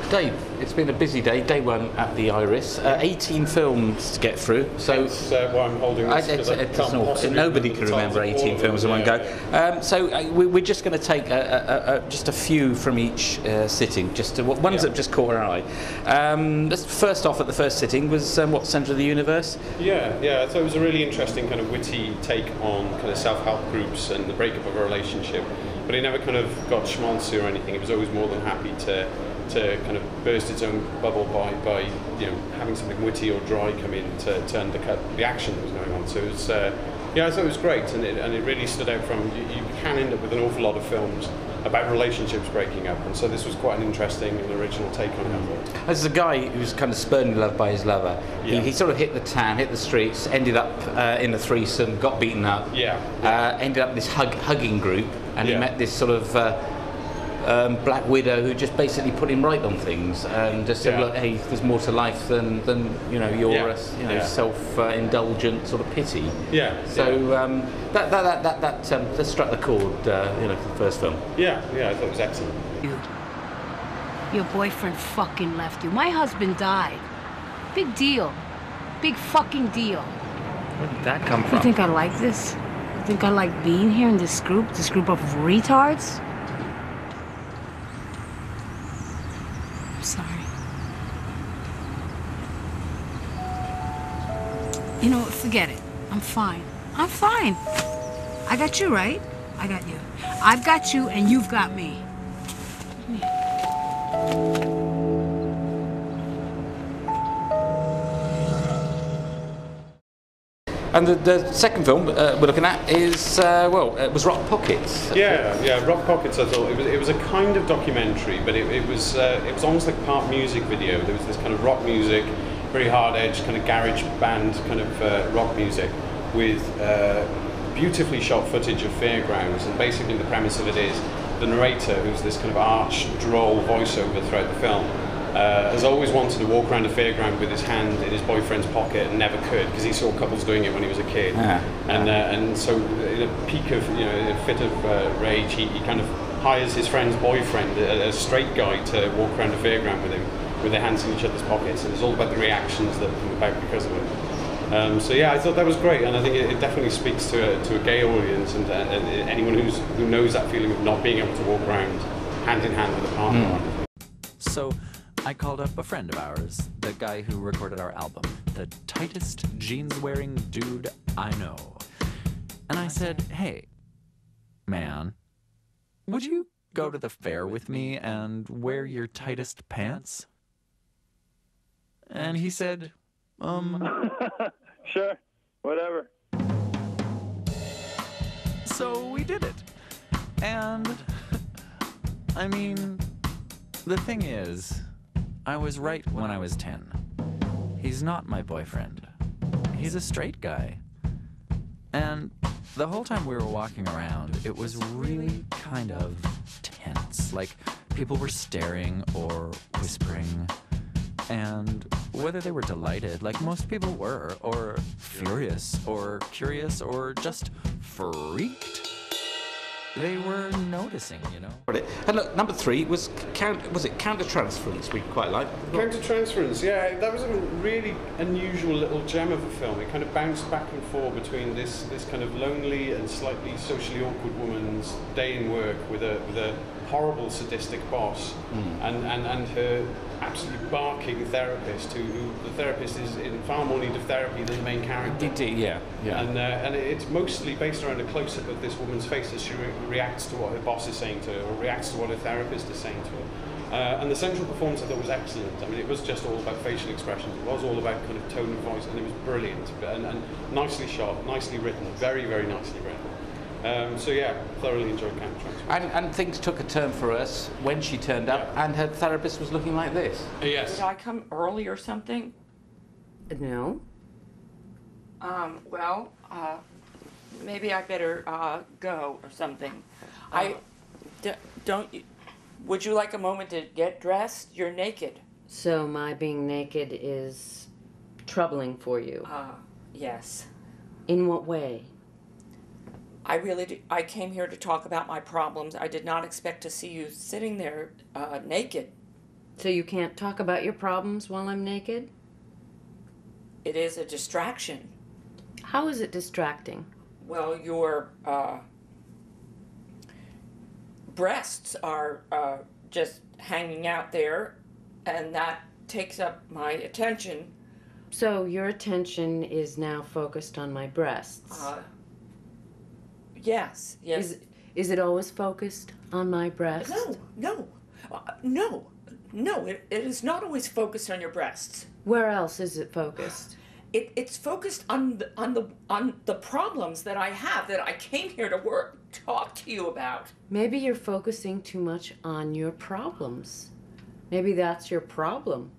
Dave, it's been a busy day. Day one at the Iris. 18 films to get through. So why I'm holding this. Nobody can remember 18 films in one go. We're just going to take just a few from each sitting. Ones that just caught our eye. First off, at the first sitting was Centre of the Universe. Yeah. I thought it was a really interesting kind of witty take on kind of self-help groups and the breakup of a relationship. But he never kind of got schmaltzy or anything. He was always more than happy to kind of burst its own bubble by having something witty or dry come in to undercut the action that was going on. So it was, I thought it was great, and it really stood out from. You can end up with an awful lot of films about relationships breaking up, and so this was quite an interesting and original take on it. As a guy who's kind of spurned in love by his lover, he sort of hit the town, hit the streets, ended up in a threesome, got beaten up, ended up in this hugging group, and he met this sort of Black Widow who just basically put him right on things and just said, look, hey, there's more to life than your self-indulgent sort of pity. That struck the chord, for the first film. I thought it was excellent. Dude, your boyfriend fucking left you. My husband died. Big deal. Big fucking deal. Where did that come from? You think I like this? You think I like being here in this group of retards? I'm sorry. You know what, forget it. I'm fine. I got you, right? I got you. I've got you and you've got me. And the second film we're looking at is, it was Rock Pockets. Rock Pockets. I thought it was a kind of documentary, but it was almost like part music video. There was this kind of rock music, very hard edge, kind of garage band kind of rock music, with beautifully shot footage of fairgrounds. And basically the premise of it is the narrator, who's this kind of arch droll voiceover throughout the film, has always wanted to walk around a fairground with his hand in his boyfriend's pocket and never could, because he saw couples doing it when he was a kid. And so in a peak of, in a fit of rage, he kind of hires his friend's boyfriend, a straight guy, to walk around a fairground with him with their hands in each other's pockets, and it's all about the reactions that come about because of it. I thought that was great, and I think it definitely speaks to a gay audience and anyone who knows that feeling of not being able to walk around hand in hand with a partner. So I called up a friend of ours, the guy who recorded our album, the tightest jeans-wearing dude I know. And I said, hey, man, would you go to the fair with me and wear your tightest pants? And he said, Sure, whatever. So we did it. And, I mean, the thing is, I was right when I was 10. He's not my boyfriend. He's a straight guy. And the whole time we were walking around, it was really kind of tense. Like, people were staring or whispering. And whether they were delighted, like most people were, or furious, or curious, or just freaked, they were noticing, And look, number 3 was Countertransference, we quite liked. Countertransference, that was a really unusual little gem of a film. It kind of bounced back and forth between this kind of lonely and slightly socially awkward woman's day in work with a horrible sadistic boss, and her absolutely barking therapist, who the therapist is in far more need of therapy than the main character. Indeed, yeah. And it's mostly based around a close-up of this woman's face as she reacts to what her boss is saying to her, or reacts to what her therapist is saying to her. And the central performance I thought was excellent. I mean, it was just all about facial expressions. It was all about kind of tone of voice, and it was brilliant and nicely shot, nicely written, very, very nicely written. Thoroughly enjoyed Countertransference. And things took a turn for us when she turned up, and her therapist was looking like this. Yes. Did I come early or something? No. Maybe I better go or something. Would you like a moment to get dressed? You're naked. So my being naked is troubling for you? Yes. In what way? I came here to talk about my problems. I did not expect to see you sitting there naked. So you can't talk about your problems while I'm naked? It is a distraction. How is it distracting? Well, your breasts are just hanging out there, and that takes up my attention. So your attention is now focused on my breasts? Yes. Is it always focused on my breasts? No, it is not always focused on your breasts. Where else is it focused? It's focused on the problems that I have, that I came here to talk to you about. Maybe you're focusing too much on your problems. Maybe that's your problem.